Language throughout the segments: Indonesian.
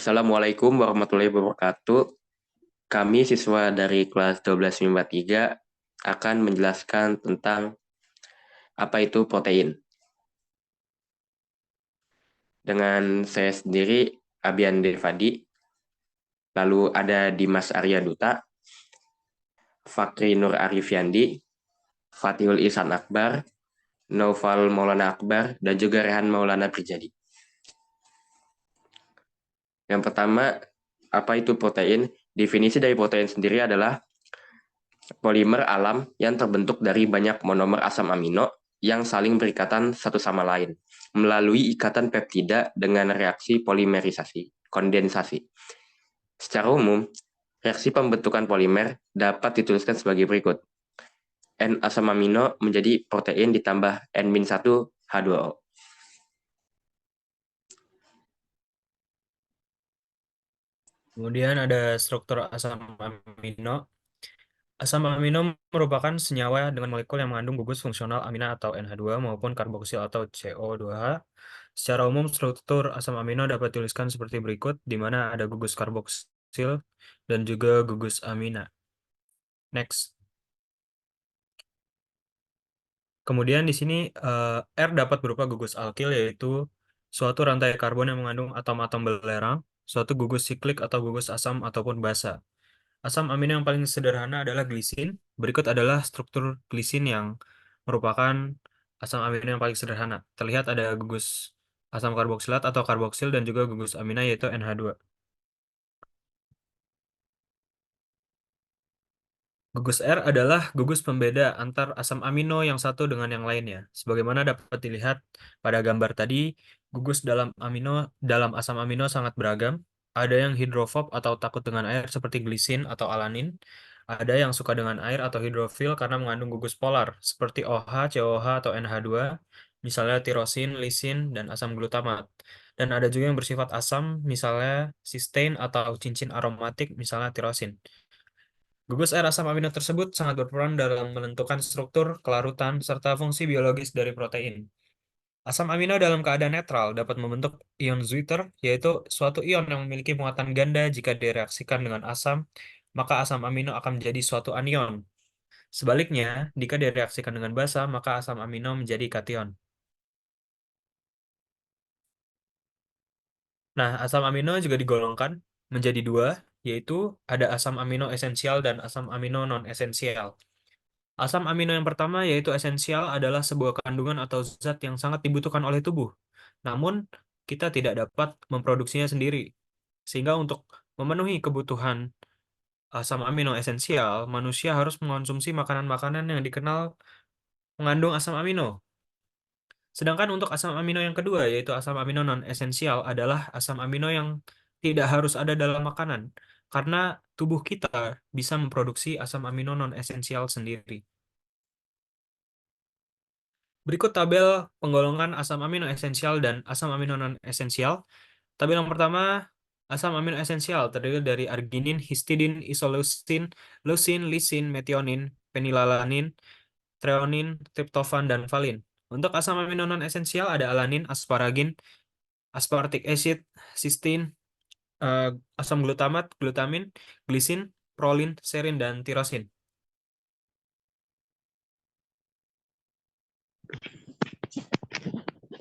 Assalamualaikum warahmatullahi wabarakatuh. Kami siswa dari kelas 12 3 akan menjelaskan tentang apa itu protein. Dengan saya sendiri, Abian Devadi, lalu ada Dimas Arya Duta, Fakri Nur Arifyandi, Fatihul Ihsan Akbar, Naufal Maulana Akbar, dan juga Rehan Maulana Prijadi. Yang pertama, apa itu protein? Definisi dari protein sendiri adalah polimer alam yang terbentuk dari banyak monomer asam amino yang saling berikatan satu sama lain melalui ikatan peptida dengan reaksi polimerisasi, kondensasi. Secara umum, reaksi pembentukan polimer dapat dituliskan sebagai berikut. N asam amino menjadi protein ditambah N-1H2O. Kemudian ada struktur asam amino. Asam amino merupakan senyawa dengan molekul yang mengandung gugus fungsional amina atau NH2 maupun karboksil atau CO2H. Secara umum, struktur asam amino dapat dituliskan seperti berikut, di mana ada gugus karboksil dan juga gugus amina. Next. Kemudian di sini R dapat berupa gugus alkil, yaitu suatu rantai karbon yang mengandung atom-atom belerang, suatu gugus siklik atau gugus asam ataupun basa. Asam amino yang paling sederhana adalah glisin. Berikut adalah struktur glisin yang merupakan asam amino yang paling sederhana. Terlihat ada gugus asam karboksilat atau karboksil dan juga gugus amina yaitu NH2. Gugus R adalah gugus pembeda antar asam amino yang satu dengan yang lainnya. Sebagaimana dapat dilihat pada gambar tadi, gugus dalam asam amino sangat beragam. Ada yang hidrofob atau takut dengan air seperti glisin atau alanin. Ada yang suka dengan air atau hidrofil karena mengandung gugus polar seperti OH, COH atau NH2, misalnya tirosin, lisin, dan asam glutamat. Dan ada juga yang bersifat asam, misalnya sistein atau cincin aromatik, misalnya tirosin. Gugus air asam amino tersebut sangat berperan dalam menentukan struktur, kelarutan, serta fungsi biologis dari protein. Asam amino dalam keadaan netral dapat membentuk ion Zwitter, yaitu suatu ion yang memiliki muatan ganda jika direaksikan dengan asam, maka asam amino akan menjadi suatu anion. Sebaliknya, jika direaksikan dengan basa, maka asam amino menjadi kation. Nah, asam amino juga digolongkan menjadi dua, yaitu ada asam amino esensial dan asam amino non-esensial. Asam amino yang pertama yaitu esensial adalah sebuah kandungan atau zat yang sangat dibutuhkan oleh tubuh. Namun, kita tidak dapat memproduksinya sendiri. Sehingga untuk memenuhi kebutuhan asam amino esensial, manusia harus mengonsumsi makanan-makanan yang dikenal mengandung asam amino. Sedangkan untuk asam amino yang kedua yaitu asam amino non-esensial adalah asam amino yang tidak harus ada dalam makanan karena tubuh kita bisa memproduksi asam amino non-esensial sendiri. Berikut tabel penggolongan asam amino esensial dan asam amino non-esensial. Tabel yang pertama, asam amino esensial terdiri dari arginin, histidin, isoleucin, leucin, lisin, metionin, fenilalanin, treonin, triptofan, dan valin. Untuk asam amino non-esensial ada alanin, asparagin, aspartic acid, cysteine, eh, asam glutamat, glutamin, glisin, prolin, serin, dan tirosin.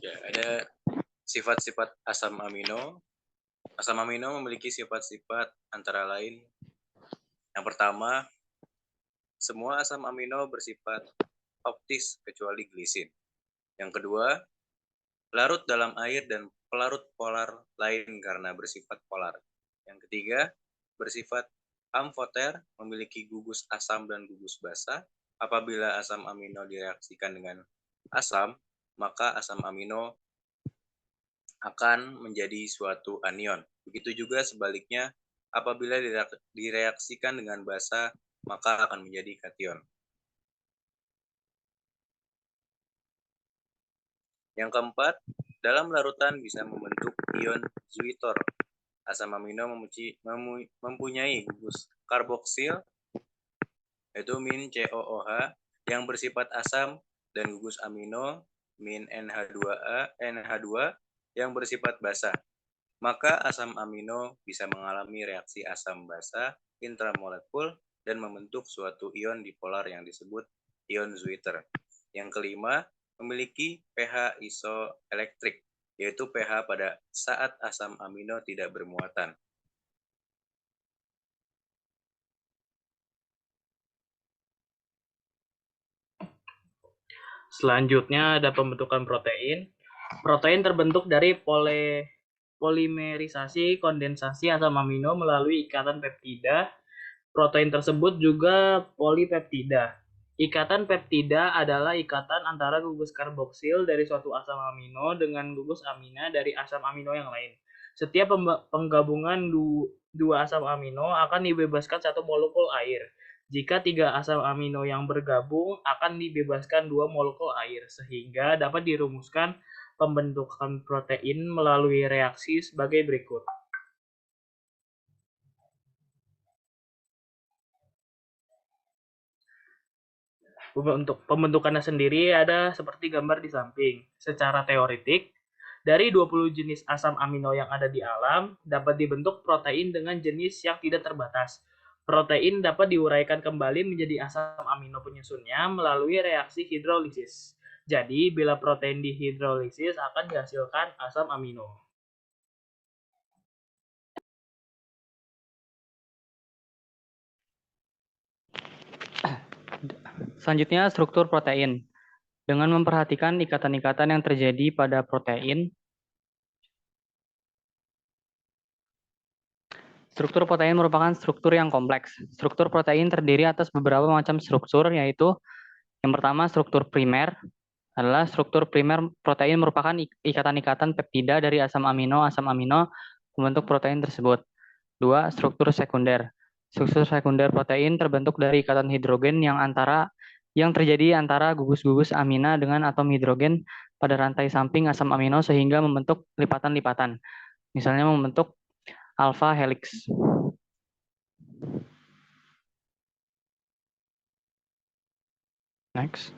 Ya, ada sifat-sifat asam amino. Asam amino memiliki sifat-sifat antara lain. Yang pertama, semua asam amino bersifat optis kecuali glisin. Yang kedua, larut dalam air dan pelarut polar lain karena bersifat polar. Yang ketiga, bersifat amfoter, memiliki gugus asam dan gugus basa. Apabila asam amino direaksikan dengan asam, maka asam amino akan menjadi suatu anion. Begitu juga sebaliknya, apabila direaksikan dengan basa, maka akan menjadi kation. Yang keempat, dalam larutan bisa membentuk ion Zwitter. Asam amino mempunyai gugus karboksil, yaitu min COOH, yang bersifat asam, dan gugus amino min NH2 yang bersifat basa. maka asam amino bisa mengalami reaksi asam basa intramolekul dan membentuk suatu ion dipolar yang disebut ion Zwitter. Yang kelima, memiliki pH isoelektrik, yaitu pH pada saat asam amino tidak bermuatan. Selanjutnya ada pembentukan protein. Protein terbentuk dari polimerisasi kondensasi asam amino melalui ikatan peptida. Protein tersebut juga polipeptida. Ikatan peptida adalah ikatan antara gugus karboksil dari suatu asam amino dengan gugus amina dari asam amino yang lain. Setiap penggabungan dua asam amino akan dibebaskan satu molekul air. Jika 3 asam amino yang bergabung akan dibebaskan 2 molekul air, sehingga dapat dirumuskan pembentukan protein melalui reaksi sebagai berikut. Untuk pembentukannya sendiri ada seperti gambar di samping. Secara teoretik, dari 20 jenis asam amino yang ada di alam, dapat dibentuk protein dengan jenis yang tidak terbatas. Protein dapat diuraikan kembali menjadi asam amino penyusunnya melalui reaksi hidrolisis. Jadi, bila protein dihidrolisis akan dihasilkan asam amino. Selanjutnya, struktur protein. Dengan memperhatikan ikatan-ikatan yang terjadi pada protein, struktur protein merupakan struktur yang kompleks. Struktur protein terdiri atas beberapa macam struktur, yaitu yang pertama, struktur primer adalah struktur primer protein merupakan ikatan-ikatan peptida dari asam amino membentuk protein tersebut. 2. Struktur sekunder. Struktur sekunder protein terbentuk dari ikatan hidrogen yang terjadi antara gugus-gugus amina dengan atom hidrogen pada rantai samping asam amino sehingga membentuk lipatan-lipatan. Misalnya membentuk alpha helix. Next.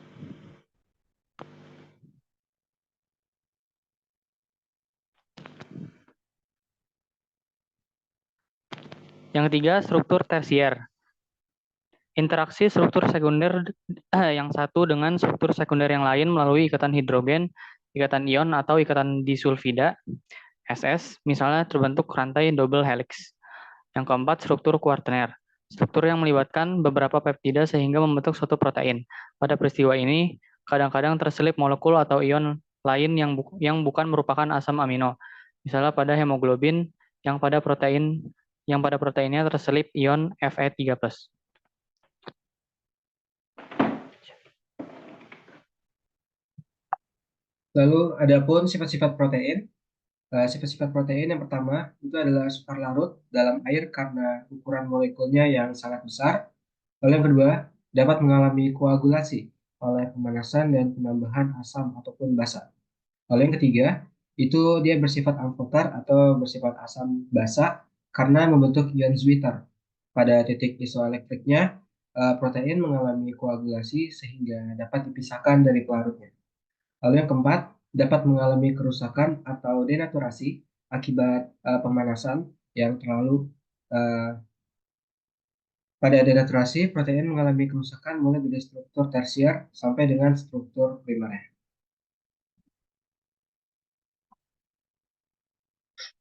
Yang ketiga, struktur tersier. Interaksi struktur sekunder yang satu dengan struktur sekunder yang lain melalui ikatan hidrogen, ikatan ion, atau ikatan disulfida, SS, misalnya terbentuk rantai double helix. Yang keempat, struktur kuartener. Struktur yang melibatkan beberapa peptida sehingga membentuk suatu protein. Pada peristiwa ini, kadang-kadang terselip molekul atau ion lain yang bukan merupakan asam amino. Misalnya pada hemoglobin yang pada proteinnya terselip ion Fe3+. Lalu adapun sifat-sifat protein. Sifat-sifat protein yang pertama itu adalah sukar larut dalam air karena ukuran molekulnya yang sangat besar. Lalu yang kedua, dapat mengalami koagulasi oleh pemanasan dan penambahan asam ataupun basa. Lalu yang ketiga, itu dia bersifat amfoter atau bersifat asam basa karena membentuk ion Zwitter. Pada titik isoelektriknya, protein mengalami koagulasi sehingga dapat dipisahkan dari pelarutnya. Lalu yang keempat, dapat mengalami kerusakan atau denaturasi akibat pemanasan yang terlalu pada denaturasi, protein mengalami kerusakan mulai dari struktur tersier sampai dengan struktur primer.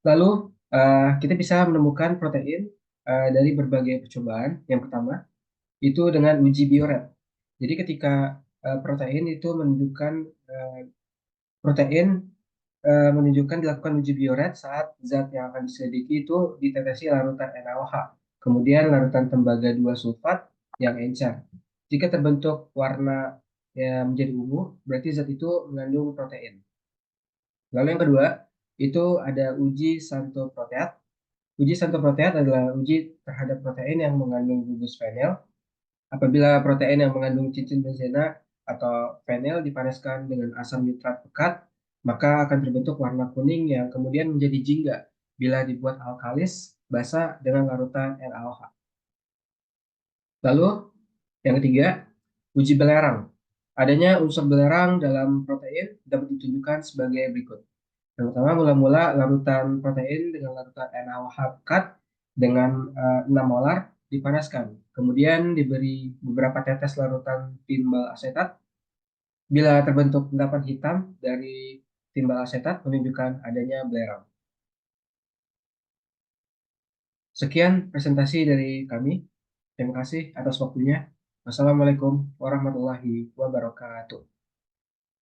Lalu kita bisa menemukan protein dari berbagai percobaan. Yang pertama, itu dengan uji bioret. Jadi ketika protein itu dilakukan uji bioret saat zat yang akan diselidiki itu ditetesi larutan NaOH, kemudian larutan tembaga 2 sulfat yang encer. Jika terbentuk warna menjadi ungu, berarti zat itu mengandung protein. Lalu yang kedua, itu ada uji santoproteat. Uji santoproteat adalah uji terhadap protein yang mengandung gugus fenil. Apabila protein yang mengandung cincin benzena atau fenil dipanaskan dengan asam nitrat pekat, maka akan terbentuk warna kuning yang kemudian menjadi jingga bila dibuat alkalis basa dengan larutan NaOH. Lalu yang ketiga, uji belerang. Adanya unsur belerang dalam protein dapat ditunjukkan sebagai berikut. Yang pertama, mula-mula larutan protein dengan larutan NaOH pekat dengan 6 molar dipanaskan. Kemudian diberi beberapa tetes larutan timbal asetat. Bila terbentuk endapan hitam dari timbal asetat menunjukkan adanya belerang. Sekian presentasi dari kami. Terima kasih atas waktunya. Wassalamualaikum warahmatullahi wabarakatuh.